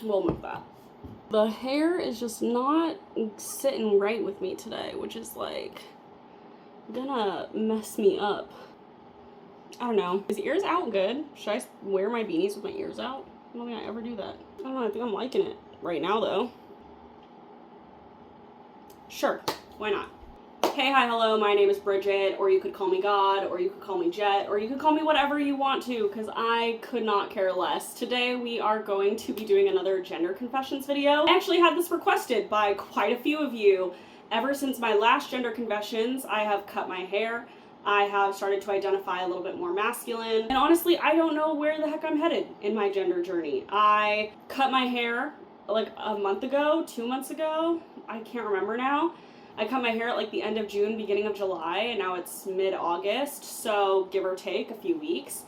We'll move that. The hair is just not sitting right with me today, which is like gonna mess me up. I don't know. Is ears out good? Should I wear my beanies with my ears out? I don't think I ever do that. I don't know. I think I'm liking it right now though. Sure. Why not? Hey, hi, hello, my name is Bridget, or you could call me God, or you could call me Jet, or you could call me whatever you want to, because I could not care less. Today we are going to be doing another gender confessions video. I actually had this requested by quite a few of you. Ever since my last gender confessions, I have cut my hair. I have started to identify a little bit more masculine, and honestly, I don't know where the heck I'm headed in my gender journey. I cut my hair like a month ago, 2 months ago, I can't remember now. I cut my hair at like the end of June, beginning of July, and now it's mid-August, so give or take a few weeks.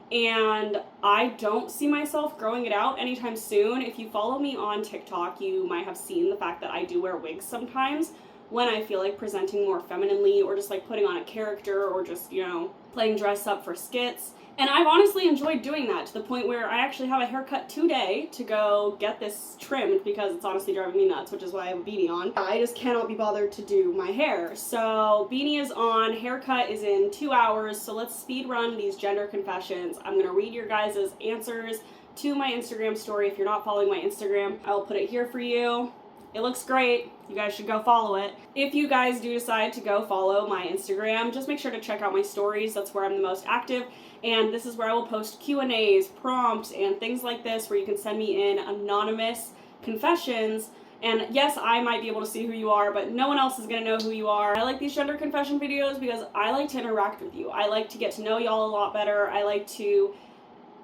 And I don't see myself growing it out anytime soon. If you follow me on TikTok, you might have seen the fact that I do wear wigs sometimes when I feel like presenting more femininely or just like putting on a character or just, you know, playing dress up for skits. And I've honestly enjoyed doing that to the point where I actually have a haircut today to go get this trimmed because it's honestly driving me nuts, which is why I have a beanie on. I just cannot be bothered to do my hair. So beanie is on, haircut is in 2 hours, so let's speed run these gender confessions. I'm gonna read your guys' answers to my Instagram story. If you're not following my Instagram, I will put it here for you. It looks great. You guys should go follow it. If you guys do decide to go follow my Instagram, just make sure to check out my stories. That's where I'm the most active. And this is where I will post Q&As, prompts, and things like this where you can send me in anonymous confessions. And yes, I might be able to see who you are, but no one else is going to know who you are. I like these gender confession videos because I like to interact with you. I like to get to know y'all a lot better. I like to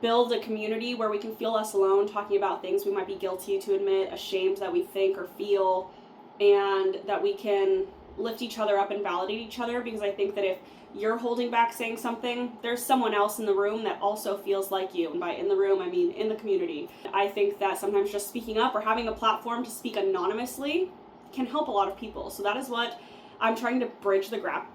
build a community where we can feel less alone talking about things we might be guilty to admit, ashamed that we think or feel, and that we can lift each other up and validate each other, because I think that if you're holding back saying something, there's someone else in the room that also feels like you. And by in the room, I mean in the community. I think that sometimes just speaking up or having a platform to speak anonymously can help a lot of people. So that is what I'm trying to bridge the gap.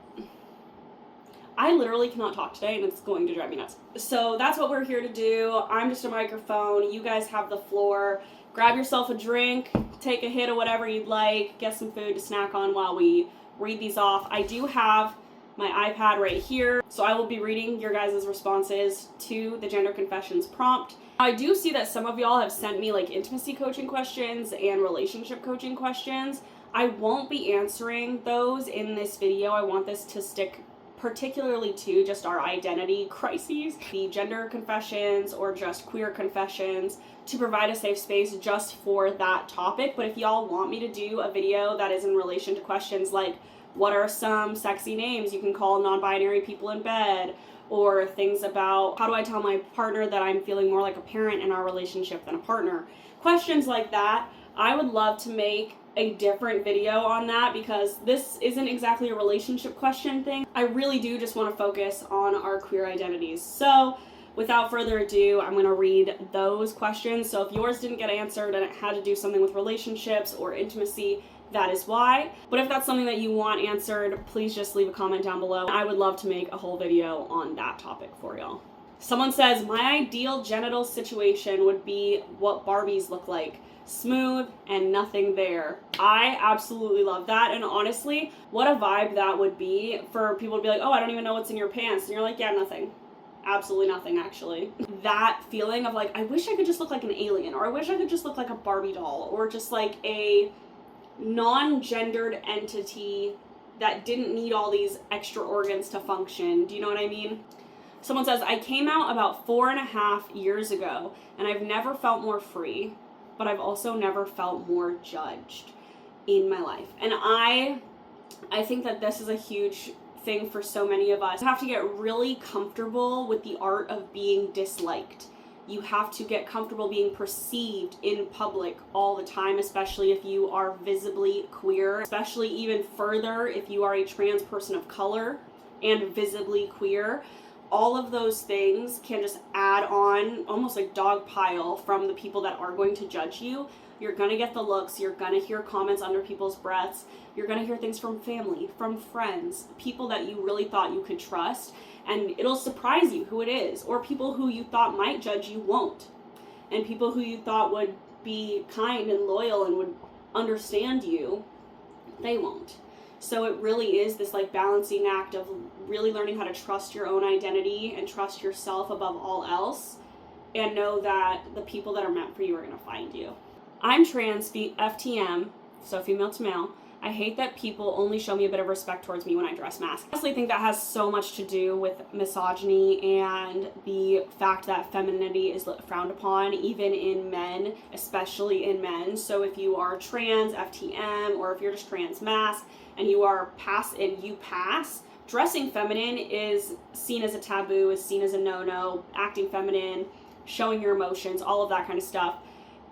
I literally cannot talk today and it's going to drive me nuts. So that's what we're here to do. I'm just a microphone. You guys have the floor. Grab yourself a drink, take a hit of whatever you'd like, get some food to snack on while we read these off. I do have my iPad right here, so I will be reading your guys' responses to the gender confessions prompt. I do see that some of y'all have sent me like intimacy coaching questions and relationship coaching questions. I won't be answering those in this video. I want this to stick particularly to just our identity crises, the gender confessions or just queer confessions, to provide a safe space just for that topic. But if y'all want me to do a video that is in relation to questions like what are some sexy names you can call non-binary people in bed, or things about how do I tell my partner that I'm feeling more like a parent in our relationship than a partner, questions like that, I would love to make a different video on that, because this isn't exactly a relationship question thing. I really do just want to focus on our queer identities. So without further ado, I'm going to read those questions. So if yours didn't get answered and it had to do something with relationships or intimacy, that is why. But if that's something that you want answered, please just leave a comment down below. I would love to make a whole video on that topic for y'all. Someone says, my ideal genital situation would be what Barbies look like. Smooth and nothing there. I absolutely love that. And honestly, what a vibe that would be for people to be like, oh, I don't even know what's in your pants. And you're like, yeah, nothing. Absolutely nothing, actually. That feeling of like, I wish I could just look like an alien, or I wish I could just look like a Barbie doll, or just like a non-gendered entity that didn't need all these extra organs to function. Do you know what I mean? Someone says, I came out about 4.5 years ago, and I've never felt more free, but I've also never felt more judged in my life. And I think that this is a huge thing for so many of us. You have to get really comfortable with the art of being disliked. You have to get comfortable being perceived in public all the time, especially if you are visibly queer, especially even further if you are a trans person of color and visibly queer. All of those things can just add on, almost like dogpile from the people that are going to judge you. You're going to get the looks, you're going to hear comments under people's breaths, you're going to hear things from family, from friends, people that you really thought you could trust, and it'll surprise you who it is, or people who you thought might judge you won't, and people who you thought would be kind and loyal and would understand you, they won't. So it really is this like balancing act of really learning how to trust your own identity and trust yourself above all else, and know that the people that are meant for you are going to find you. I'm trans, FTM, so female to male. I hate that people only show me a bit of respect towards me when I dress mask. I honestly think that has so much to do with misogyny and the fact that femininity is frowned upon, even in men, especially in men. So if you are trans, FTM, or if you're just trans mask, and you are pass, dressing feminine is seen as a taboo, is seen as a no-no. Acting feminine, showing your emotions, all of that kind of stuff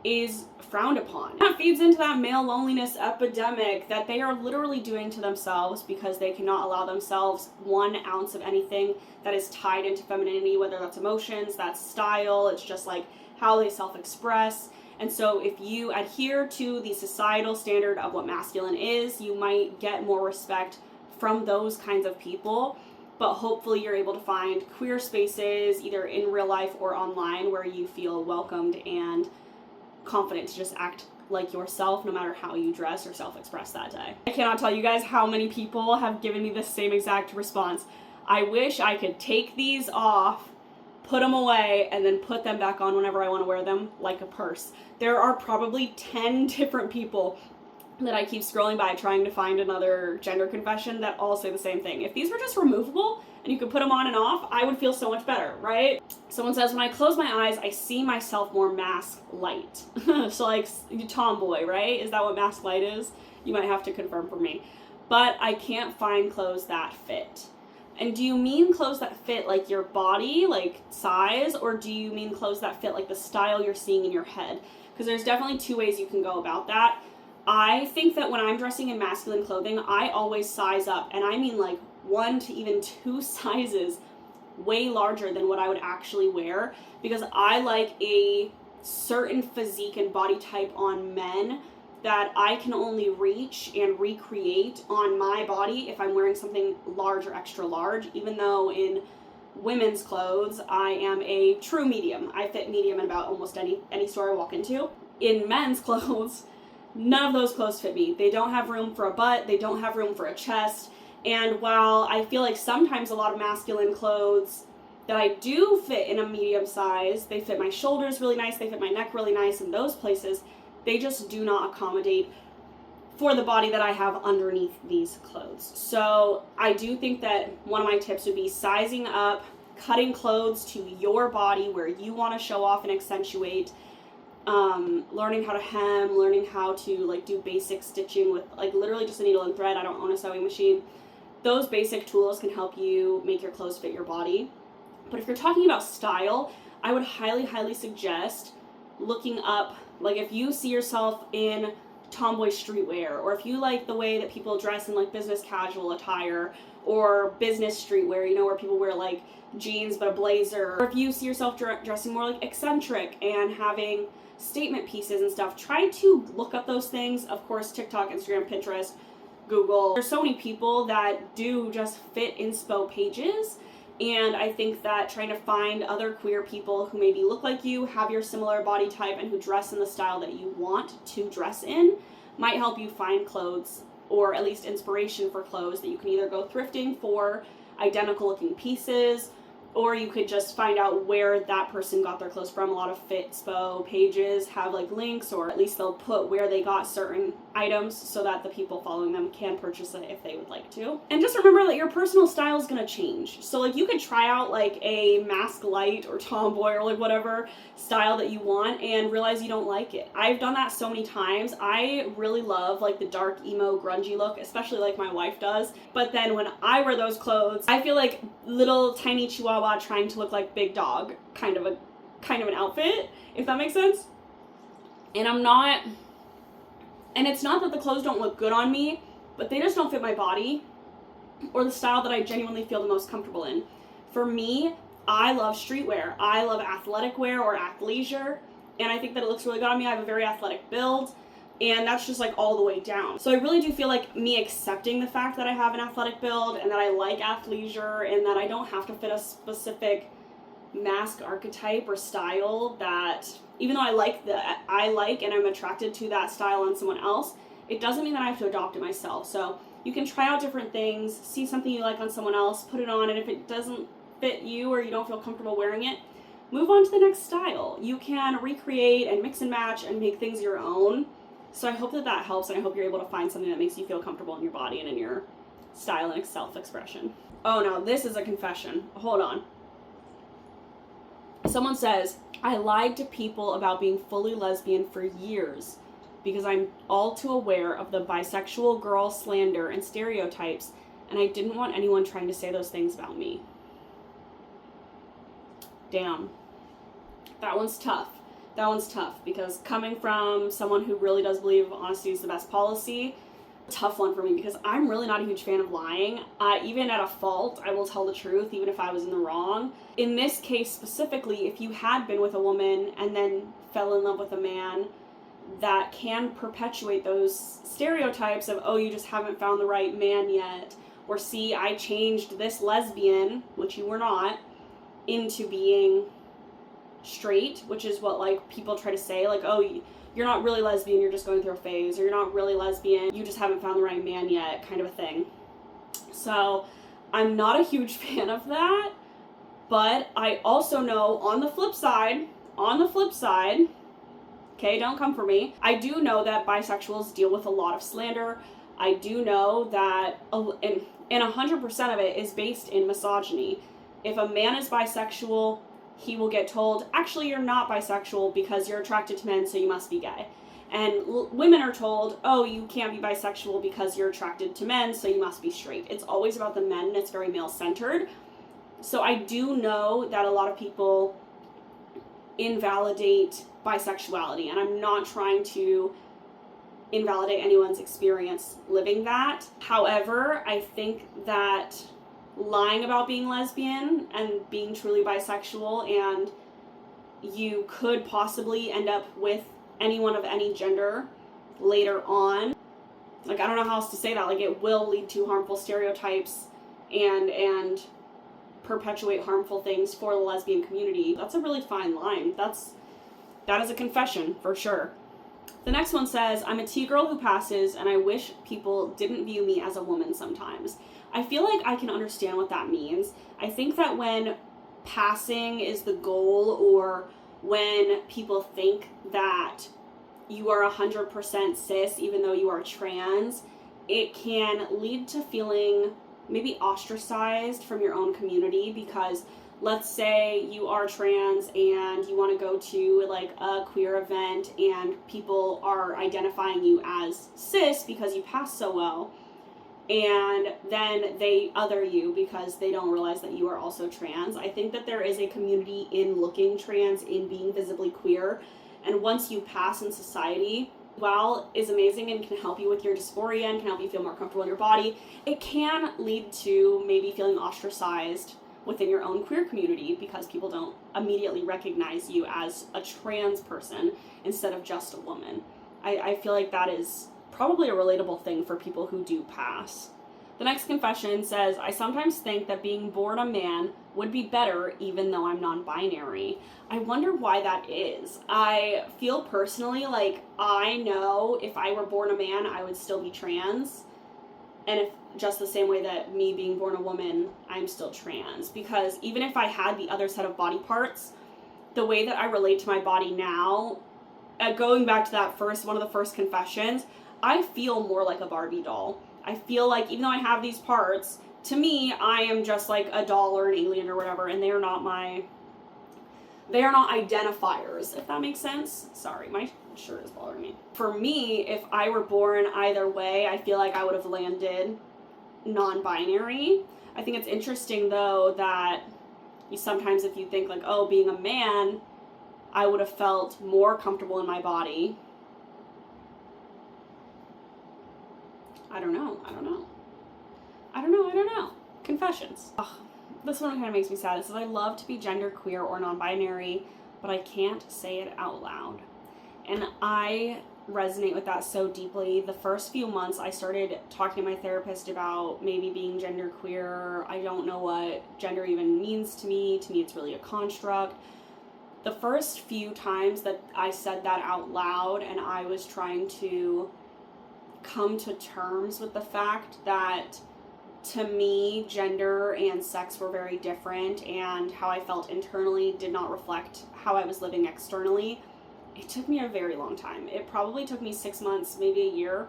is frowned upon. That feeds into that male loneliness epidemic that they are literally doing to themselves because they cannot allow themselves 1 ounce of anything that is tied into femininity, whether that's emotions, that's style, it's just like how they self-express. And so if you adhere to the societal standard of what masculine is, you might get more respect from those kinds of people. But hopefully you're able to find queer spaces, either in real life or online, where you feel welcomed and confident to just act like yourself no matter how you dress or self-express that day. I cannot tell you guys how many people have given me the same exact response. I wish I could take these off, put them away, and then put them back on whenever I want to wear them, like a purse. There are probably 10 different people that I keep scrolling by trying to find another gender confession that all say the same thing. If these were just removable and you could put them on and off, I would feel so much better, right? Someone says, when I close my eyes, I see myself more mask light. So like tomboy, right? Is that what mask light is? You might have to confirm for me. But I can't find clothes that fit. And do you mean clothes that fit like your body, like size, or do you mean clothes that fit like the style you're seeing in your head? Because there's definitely 2 ways you can go about that. I think that when I'm dressing in masculine clothing, I always size up, and I mean like 1 to even 2 sizes way larger than what I would actually wear, because I like a certain physique and body type on men that I can only reach and recreate on my body if I'm wearing something large or extra large, even though in women's clothes I am a true medium. I fit medium in about almost any store I walk into. In men's clothes, none of those clothes fit me. They don't have room for a butt, they don't have room for a chest, and while I feel like sometimes a lot of masculine clothes that I do fit in a medium size, they fit my shoulders really nice, they fit my neck really nice in those places, they just do not accommodate for the body that I have underneath these clothes. So I do think that one of my tips would be sizing up, cutting clothes to your body where you want to show off and accentuate, learning how to hem, learning how to like do basic stitching with like literally just a needle and thread. I don't own a sewing machine. Those basic tools can help you make your clothes fit your body. But if you're talking about style, I would highly suggest looking up, like if you see yourself in tomboy streetwear, or if you like the way that people dress in like business casual attire or business streetwear, you know, where people wear like jeans but a blazer, or if you see yourself dressing more like eccentric and having statement pieces and stuff, try to look up those things. Of course, TikTok, Instagram, Pinterest, Google. There's so many people that do just fit inspo pages, and I think that trying to find other queer people who maybe look like you, have your similar body type, and who dress in the style that you want to dress in might help you find clothes, or at least inspiration for clothes that you can either go thrifting for identical looking pieces, or you could just find out where that person got their clothes from. A lot of Fitspo pages have like links, or at least they'll put where they got certain items so that the people following them can purchase it if they would like to. And just remember that your personal style is gonna change. So like you could try out like a mask light or tomboy or like whatever style that you want and realize you don't like it. I've done that so many times. I really love like the dark emo grungy look, especially like my wife does. But then when I wear those clothes, I feel like little tiny chihuahua trying to look like big dog kind of an outfit, if that makes sense. And it's not that the clothes don't look good on me, but they just don't fit my body or the style that I genuinely feel the most comfortable in. For me, I love streetwear. I love athletic wear or athleisure, and I think that it looks really good on me. I have a very athletic build, and that's just like all the way down. So I really do feel like me accepting the fact that I have an athletic build and that I like athleisure and that I don't have to fit a specific mask archetype or style that, even though I like and I'm attracted to that style on someone else, it doesn't mean that I have to adopt it myself. So you can try out different things, see something you like on someone else, put it on, and if it doesn't fit you or you don't feel comfortable wearing it, move on to the next style. You can recreate and mix and match and make things your own. So I hope that helps, and I hope you're able to find something that makes you feel comfortable in your body and in your style and self-expression. Oh, now this is a confession. Hold on. Someone says, I lied to people about being fully lesbian for years because I'm all too aware of the bisexual girl slander and stereotypes, and I didn't want anyone trying to say those things about me. Damn. That one's tough. That one's tough, because coming from someone who really does believe honesty is the best policy, tough one for me, because I'm really not a huge fan of lying. Even at a fault, I will tell the truth, even if I was in the wrong. In this case specifically, if you had been with a woman and then fell in love with a man, that can perpetuate those stereotypes of, oh, you just haven't found the right man yet, or see, I changed this lesbian, which you were not, into being straight, which is what like people try to say, like, oh, you're not really lesbian, you're just going through a phase, or you're not really lesbian, you just haven't found the right man yet, kind of a thing. So I'm not a huge fan of that, but I also know on the flip side, okay, don't come for me, I do know that bisexuals deal with a lot of slander. I do know that, and 100% of it is based in misogyny. If a man is bisexual, he will get told, actually, you're not bisexual because you're attracted to men, so you must be gay. And women are told, oh, you can't be bisexual because you're attracted to men, so you must be straight. It's always about the men, and it's very male-centered. So I do know that a lot of people invalidate bisexuality, and I'm not trying to invalidate anyone's experience living that. However, I think that lying about being lesbian and being truly bisexual, and you could possibly end up with anyone of any gender later on. Like, I don't know how else to say that. Like, it will lead to harmful stereotypes and perpetuate harmful things for the lesbian community. That's a really fine line. That is a confession, for sure. The next one says, I'm a T-girl who passes, and I wish people didn't view me as a woman sometimes. I feel like I can understand what that means. I think that when passing is the goal, or when people think that you are 100% cis even though you are trans, it can lead to feeling maybe ostracized from your own community, because let's say you are trans and you want to go to like a queer event and people are identifying you as cis because you passed so well, and then they other you because they don't realize that you are also trans. I think that there is a community in looking trans, in being visibly queer, and once you pass in society, while is amazing and can help you with your dysphoria and can help you feel more comfortable in your body, it can lead to maybe feeling ostracized within your own queer community because people don't immediately recognize you as a trans person instead of just a woman. I feel like that is probably a relatable thing for people who do pass. The next confession says, I sometimes think that being born a man would be better even though I'm non-binary. I wonder why that is. I feel personally like I know if I were born a man, I would still be trans. And if just the same way that me being born a woman, I'm still trans. Because even if I had the other set of body parts, the way that I relate to my body now, going back to that one of the first confessions, I feel more like a Barbie doll. I feel like even though I have these parts, to me, I am just like a doll or an alien or whatever, and they are not identifiers, if that makes sense. Sorry, my shirt is bothering me. For me, if I were born either way, I feel like I would have landed non-binary. I think it's interesting, though, that sometimes if you think like, oh, being a man, I would have felt more comfortable in my body. I don't know. Confessions. Ugh, this one kind of makes me sad. It says, I love to be genderqueer or non-binary, but I can't say it out loud. And I resonate with that so deeply. The first few months I started talking to my therapist about maybe being genderqueer. I don't know what gender even means to me. To me, it's really a construct. The first few times that I said that out loud and I was trying to come to terms with the fact that to me, gender and sex were very different, and how I felt internally did not reflect how I was living externally. It took me a very long time. It probably took me 6 months, maybe a year.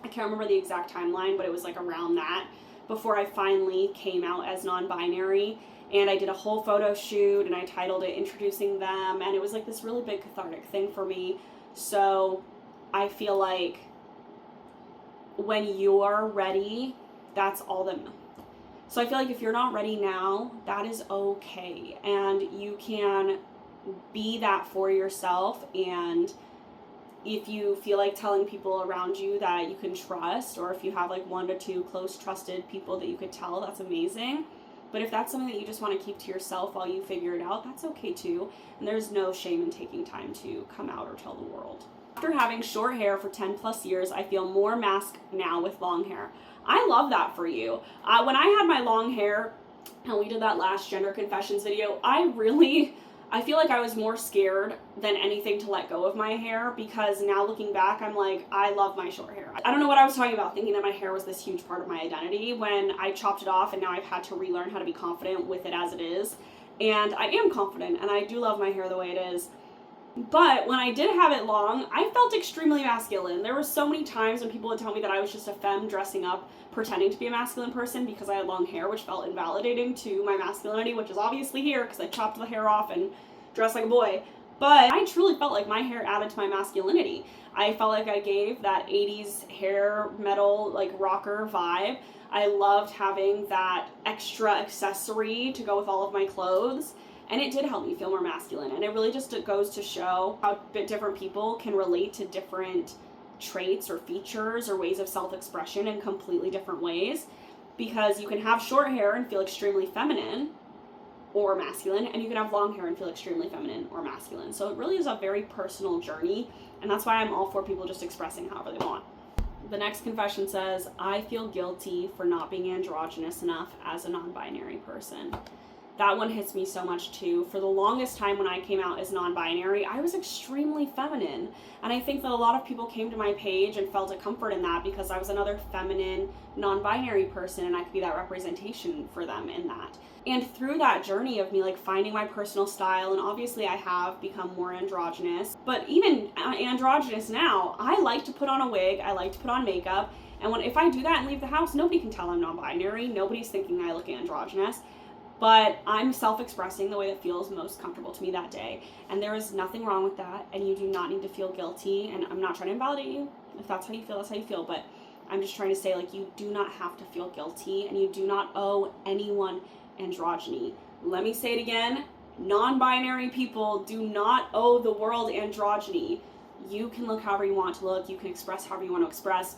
I can't remember the exact timeline, but it was like around that before I finally came out as non-binary. And I did a whole photo shoot and I titled it Introducing Them, and it was like this really big cathartic thing for me. So I feel like when you're ready, that's all that. So I feel like if you're not ready now, that is okay. And you can be that for yourself. And if you feel like telling people around you that you can trust, or if you have like 1 to 2 close trusted people that you could tell, that's amazing. But if that's something that you just want to keep to yourself while you figure it out, that's okay too. And there's no shame in taking time to come out or tell the world. After having short hair for 10 plus years, I feel more masked now with long hair. I love that for you. When I had my long hair, and we did that last gender confessions video, I feel like I was more scared than anything to let go of my hair, because now looking back, I'm like, I love my short hair. I don't know what I was talking about, thinking that my hair was this huge part of my identity, when I chopped it off and now I've had to relearn how to be confident with it as it is. And I am confident and I do love my hair the way it is. But when I did have it long, I felt extremely masculine. There were so many times when people would tell me that I was just a femme dressing up, pretending to be a masculine person because I had long hair, which felt invalidating to my masculinity, which is obviously here because I chopped the hair off and dressed like a boy. But I truly felt like my hair added to my masculinity. I felt like I gave that 80s hair metal, like rocker vibe. I loved having that extra accessory to go with all of my clothes. And it did help me feel more masculine. And it really just goes to show how different people can relate to different traits or features or ways of self-expression in completely different ways. Because you can have short hair and feel extremely feminine or masculine, and you can have long hair and feel extremely feminine or masculine. So it really is a very personal journey, and that's why I'm all for people just expressing however they want. The next confession says, I feel guilty for not being androgynous enough as a non-binary person. That one hits me so much too. For the longest time when I came out as non-binary, I was extremely feminine. And I think that a lot of people came to my page and felt a comfort in that because I was another feminine, non-binary person and I could be that representation for them in that. And through that journey of me like finding my personal style, and obviously I have become more androgynous, but even androgynous now, I like to put on a wig, I like to put on makeup, and if I do that and leave the house, nobody can tell I'm non-binary, nobody's thinking I look androgynous. But I'm self-expressing the way that feels most comfortable to me that day. And there is nothing wrong with that, and you do not need to feel guilty. And I'm not trying to invalidate you. If that's how you feel, that's how you feel. But I'm just trying to say, like, you do not have to feel guilty, and you do not owe anyone androgyny. Let me say it again. Non-binary people do not owe the world androgyny. You can look however you want to look. You can express however you want to express.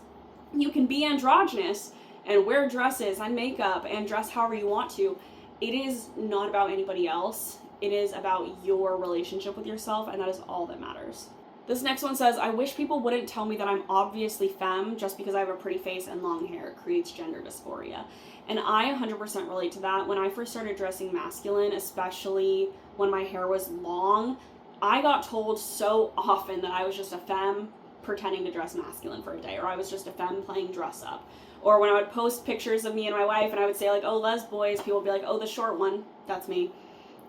You can be androgynous and wear dresses and makeup and dress however you want to. It is not about anybody else. It is about your relationship with yourself, and that is all that matters. This next one says, I wish people wouldn't tell me that I'm obviously femme just because I have a pretty face and long hair. It creates gender dysphoria. And I 100% relate to that. When I first started dressing masculine, especially when my hair was long, I got told so often that I was just a femme pretending to dress masculine for a day, or I was just a femme playing dress up. Or when I would post pictures of me and my wife and I would say like, oh, les boys, people would be like, oh, the short one, that's me,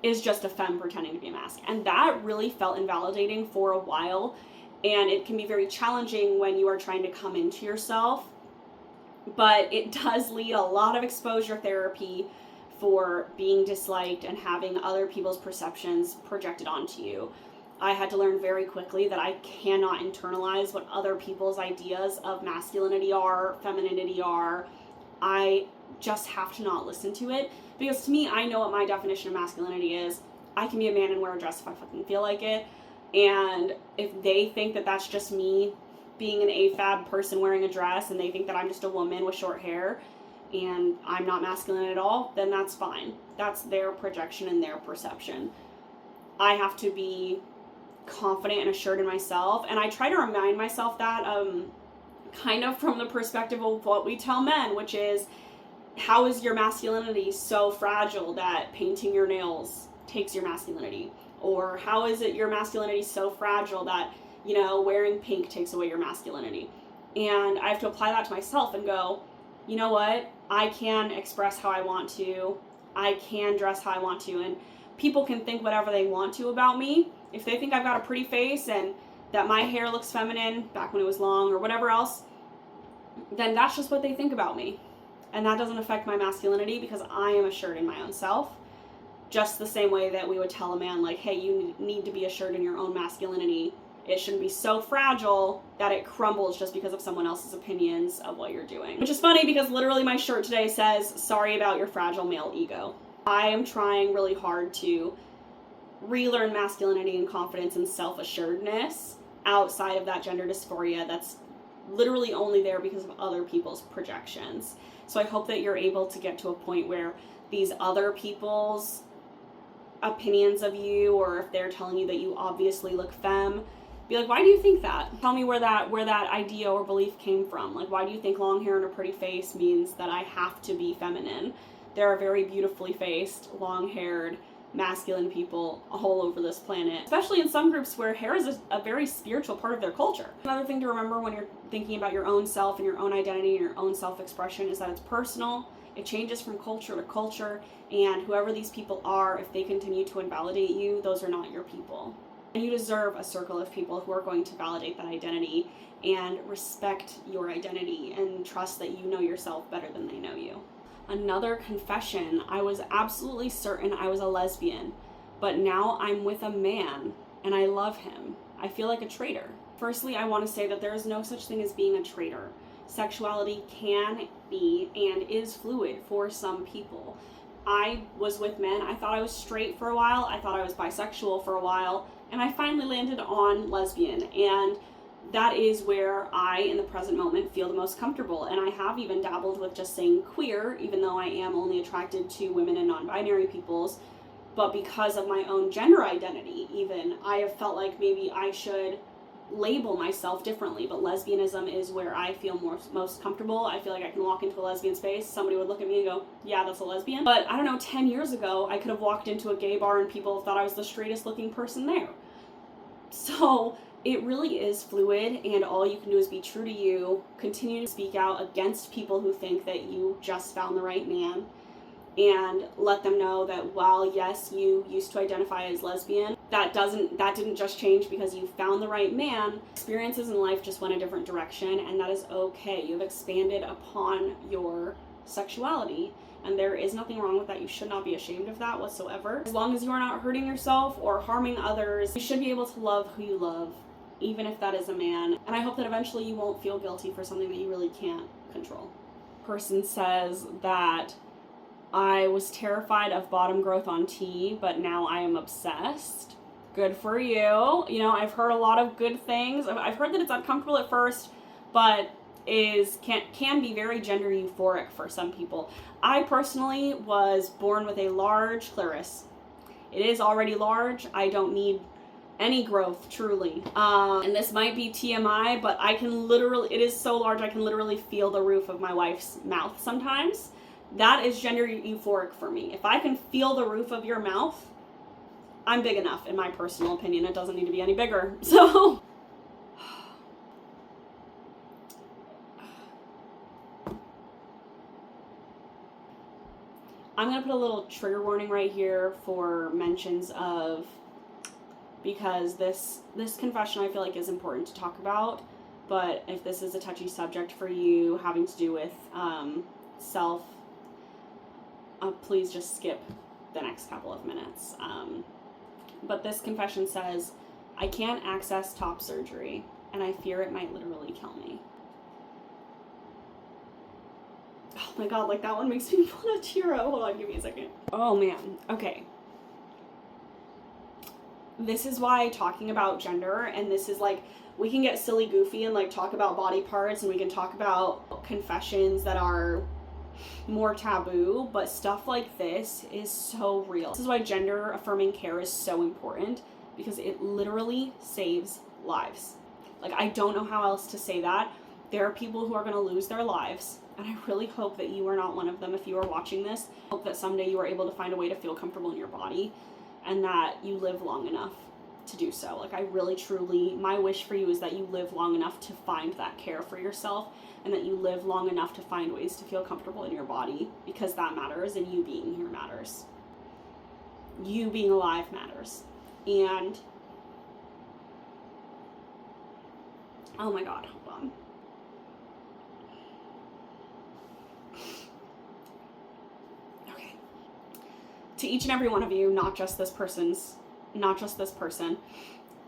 is just a femme pretending to be a mask. And that really felt invalidating for a while. And it can be very challenging when you are trying to come into yourself. But it does lead a lot of exposure therapy for being disliked and having other people's perceptions projected onto you. I had to learn very quickly that I cannot internalize what other people's ideas of masculinity are, femininity are. I just have to not listen to it, because to me, I know what my definition of masculinity is. I can be a man and wear a dress if I fucking feel like it. And if they think that that's just me being an AFAB person wearing a dress, and they think that I'm just a woman with short hair and I'm not masculine at all, then that's fine. That's their projection and their perception. I have to be confident and assured in myself. And I try to remind myself that kind of from the perspective of what we tell men, which is, how is your masculinity so fragile that painting your nails takes your masculinity? Or how is it your masculinity so fragile that, you know, wearing pink takes away your masculinity? And I have to apply that to myself and go, you know what? I can express how I want to. I can dress how I want to. And people can think whatever they want to about me. If they think I've got a pretty face and that my hair looks feminine back when it was long or whatever else, then that's just what they think about me. And that doesn't affect my masculinity because I am assured in my own self. Just the same way that we would tell a man, like, hey, you need to be assured in your own masculinity. It shouldn't be so fragile that it crumbles just because of someone else's opinions of what you're doing. Which is funny because literally my shirt today says, sorry about your fragile male ego. I am trying really hard to relearn masculinity and confidence and self-assuredness outside of that gender dysphoria that's literally only there because of other people's projections. So I hope that you're able to get to a point where these other people's opinions of you, or if they're telling you that you obviously look femme, be like, why do you think that? Tell me where that idea or belief came from. Like, why do you think long hair and a pretty face means that I have to be feminine? There are very beautifully faced, long-haired, masculine people all over this planet, especially in some groups where hair is a very spiritual part of their culture. Another thing to remember when you're thinking about your own self and your own identity and your own self-expression is that it's personal. It changes from culture to culture, and whoever these people are, if they continue to invalidate you, those are not your people. And you deserve a circle of people who are going to validate that identity and respect your identity and trust that you know yourself better than they know you. Another confession, I was absolutely certain I was a lesbian, but now I'm with a man and I love him. I feel like a traitor. Firstly, I want to say that there is no such thing as being a traitor. Sexuality can be and is fluid for some people. I was with men. I thought I was straight for a while. I thought I was bisexual for a while, and I finally landed on lesbian. And that is where I, in the present moment, feel the most comfortable. And I have even dabbled with just saying queer, even though I am only attracted to women and non-binary peoples. But because of my own gender identity, even, I have felt like maybe I should label myself differently. But lesbianism is where I feel most comfortable. I feel like I can walk into a lesbian space, somebody would look at me and go, yeah, that's a lesbian. But I don't know, 10 years ago, I could have walked into a gay bar and people thought I was the straightest looking person there. So it really is fluid, and all you can do is be true to you, continue to speak out against people who think that you just found the right man, and let them know that while yes, you used to identify as lesbian, that didn't just change because you found the right man. Experiences in life just went a different direction, and that is okay. You've expanded upon your sexuality, and there is nothing wrong with that. You should not be ashamed of that whatsoever. As long as you are not hurting yourself or harming others, you should be able to love who you love, even if that is a man. And I hope that eventually you won't feel guilty for something that you really can't control. Person says that I was terrified of bottom growth on tea, but now I am obsessed. Good for you. You know, I've heard a lot of good things. I've heard that it's uncomfortable at first, but can be very gender euphoric for some people. I personally was born with a large clitoris. It is already large. I don't need any growth, truly. And this might be TMI, but it is so large I can literally feel the roof of my wife's mouth sometimes. That is gender euphoric for me. If I can feel the roof of your mouth, I'm big enough, in my personal opinion. It doesn't need to be any bigger. So I'm gonna put a little trigger warning right here for mentions of, because this confession I feel like is important to talk about, but if this is a touchy subject for you having to do with self, please just skip the next couple of minutes. But this confession says, I can't access top surgery, and I fear it might literally kill me. Oh my god, like that one makes me want to tear up. Hold on, give me a second. Oh man, okay. This is why talking about gender, and this is like, we can get silly goofy and like talk about body parts, and we can talk about confessions that are more taboo, but stuff like this is so real. This is why gender affirming care is so important, because it literally saves lives. Like, I don't know how else to say that. There are people who are going to lose their lives, and I really hope that you are not one of them if you are watching this. I hope that someday you are able to find a way to feel comfortable in your body, and that you live long enough to do so. Like, I really, truly, my wish for you is that you live long enough to find that care for yourself, and that you live long enough to find ways to feel comfortable in your body, because that matters, and you being here matters. You being alive matters. And oh my God, hold on. Okay. To each and every one of you, not just this person,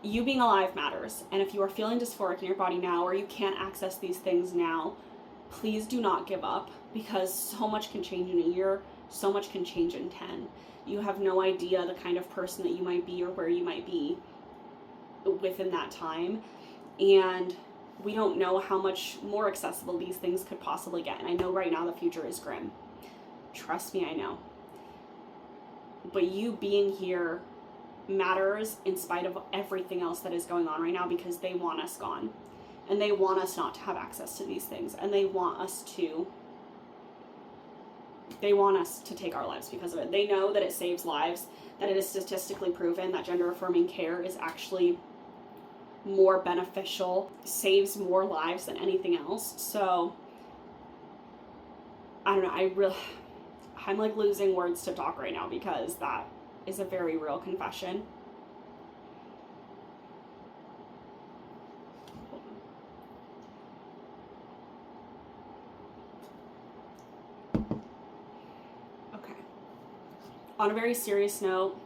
you being alive matters. And if you are feeling dysphoric in your body now, or you can't access these things now, please do not give up, because so much can change in a year, so much can change in 10. You have no idea the kind of person that you might be or where you might be within that time. And we don't know how much more accessible these things could possibly get. And I know right now the future is grim. Trust me, I know. But you being here matters in spite of everything else that is going on right now, because they want us gone. And they want us not to have access to these things. And they want us to take our lives because of it. They know that it saves lives, that it is statistically proven that gender affirming care is actually more beneficial, saves more lives than anything else. So I don't know, I'm like losing words to talk right now, because that is a very real confession. Okay. On a very serious note,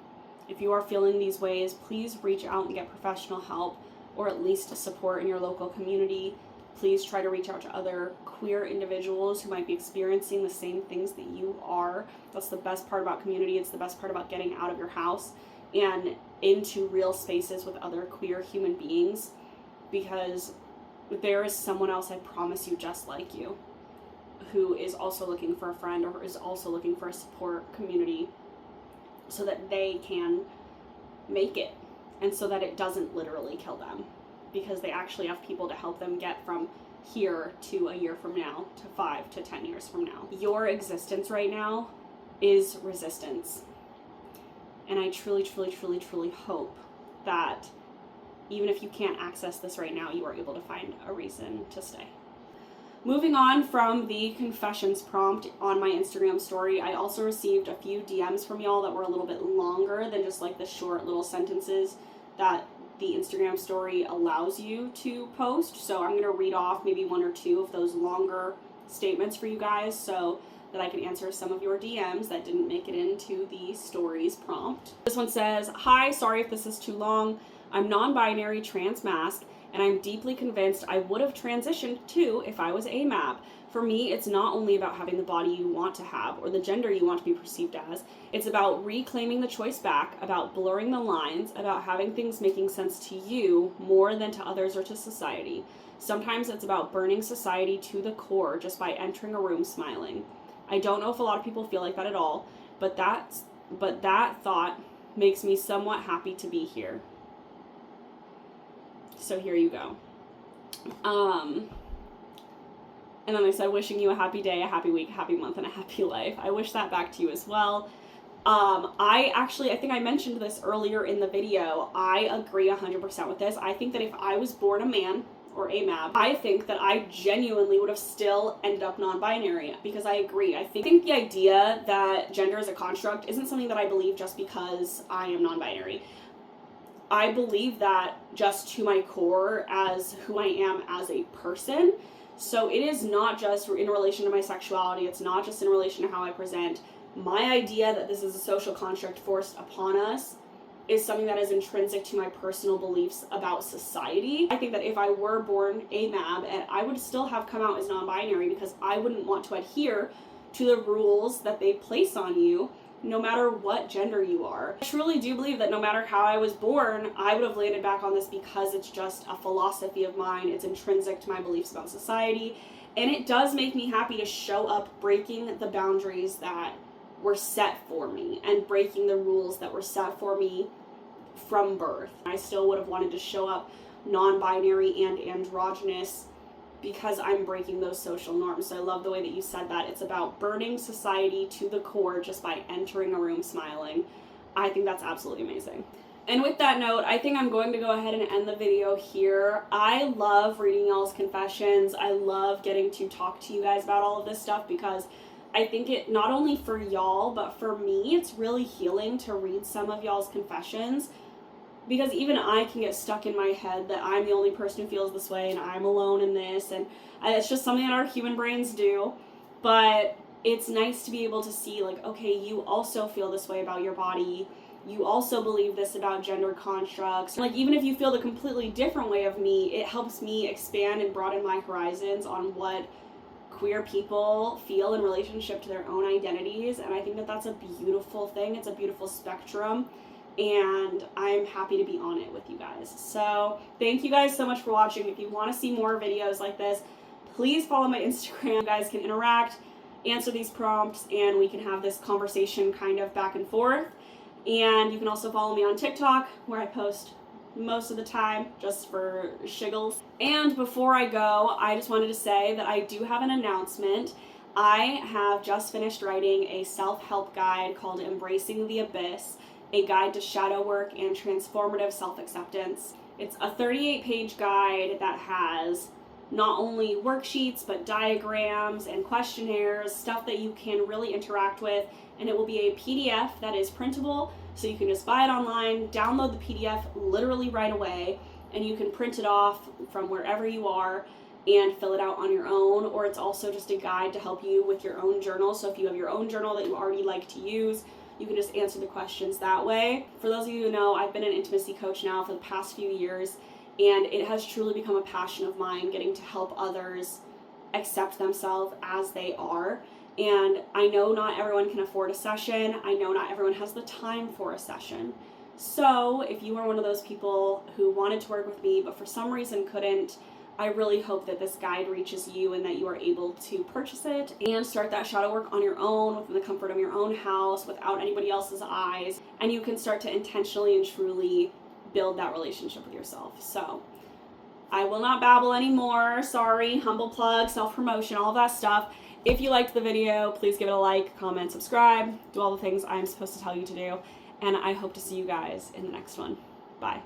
if you are feeling these ways, please reach out and get professional help, or at least support in your local community. Please try to reach out to other queer individuals who might be experiencing the same things that you are. That's the best part about community. It's the best part about getting out of your house and into real spaces with other queer human beings, because there is someone else, I promise you, just like you, who is also looking for a friend, or is also looking for a support community, so that they can make it, and so that it doesn't literally kill them, because they actually have people to help them get from here to a year from now, to 5 to 10 years from now. Your existence right now is resistance. And I truly, truly, truly, truly hope that even if you can't access this right now, you are able to find a reason to stay. Moving on from the confessions prompt on my Instagram story, I also received a few DMs from y'all that were a little bit longer than just like the short little sentences that the Instagram story allows you to post. So I'm going to read off maybe 1 or 2 of those longer statements for you guys, so that I can answer some of your DMs that didn't make it into the stories prompt. This one says, "Hi, sorry if this is too long. I'm non-binary, trans masc, and I'm deeply convinced I would have transitioned too if I was AMAB. For me, it's not only about having the body you want to have or the gender you want to be perceived as. It's about reclaiming the choice back, about blurring the lines, about having things making sense to you more than to others or to society. Sometimes it's about burning society to the core just by entering a room smiling. I don't know if a lot of people feel like that at all, but that thought makes me somewhat happy to be here." So here you go. And then I said, "Wishing you a happy day, a happy week, a happy month, and a happy life." I wish that back to you as well. I think I mentioned this earlier in the video. I agree 100% with this. I think that if I was born a man or AMAB, I think that I genuinely would have still ended up non-binary, because I agree. I think the idea that gender is a construct isn't something that I believe just because I am non-binary. I believe that just to my core as who I am as a person. So it is not just in relation to my sexuality. It's not just in relation to how I present. My idea that this is a social construct forced upon us is something that is intrinsic to my personal beliefs about society. I think that if I were born AMAB, and I would still have come out as non-binary, because I wouldn't want to adhere to the rules that they place on you, no matter what gender you are. I truly do believe that no matter how I was born, I would have landed back on this, because it's just a philosophy of mine. It's intrinsic to my beliefs about society, and it does make me happy to show up breaking the boundaries that were set for me, and breaking the rules that were set for me from birth. I still would have wanted to show up non-binary and androgynous because I'm breaking those social norms. So I love the way that you said that. It's about burning society to the core just by entering a room smiling. I think that's absolutely amazing. And with that note, I think I'm going to go ahead and end the video here. I love reading y'all's confessions. I love getting to talk to you guys about all of this stuff because I think it, not only for y'all, but for me, it's really healing to read some of y'all's confessions, because even I can get stuck in my head that I'm the only person who feels this way and I'm alone in this, and it's just something that our human brains do. But it's nice to be able to see, like, okay, you also feel this way about your body. You also believe this about gender constructs. Like, even if you feel the completely different way of me, it helps me expand and broaden my horizons on what queer people feel in relationship to their own identities. And I think that that's a beautiful thing. It's a beautiful spectrum. And I'm happy to be on it with you guys. So thank you guys so much for watching. If you want to see more videos like this, please follow my Instagram. You guys can interact, answer these prompts, and we can have this conversation kind of back and forth. And you can also follow me on TikTok, where I post most of the time just for shiggles. And before I go, I just wanted to say that I do have an announcement. I have just finished writing a self-help guide called Embracing the Abyss, a guide to shadow work and transformative self-acceptance. It's a 38-page guide that has not only worksheets, but diagrams and questionnaires, stuff that you can really interact with, and it will be a PDF that is printable, so you can just buy it online, download the PDF literally right away, and you can print it off from wherever you are and fill it out on your own. Or it's also just a guide to help you with your own journal. So if you have your own journal that you already like to use, you can just answer the questions that way. For those of you who know, I've been an intimacy coach now for the past few years, and it has truly become a passion of mine, getting to help others accept themselves as they are. And I know not everyone can afford a session. I know not everyone has the time for a session. So if you are one of those people who wanted to work with me but for some reason couldn't, I really hope that this guide reaches you and that you are able to purchase it and start that shadow work on your own, within the comfort of your own house, without anybody else's eyes. And you can start to intentionally and truly build that relationship with yourself. So I will not babble anymore. Sorry, humble plug, self-promotion, all of that stuff. If you liked the video, please give it a like, comment, subscribe, do all the things I'm supposed to tell you to do. And I hope to see you guys in the next one. Bye.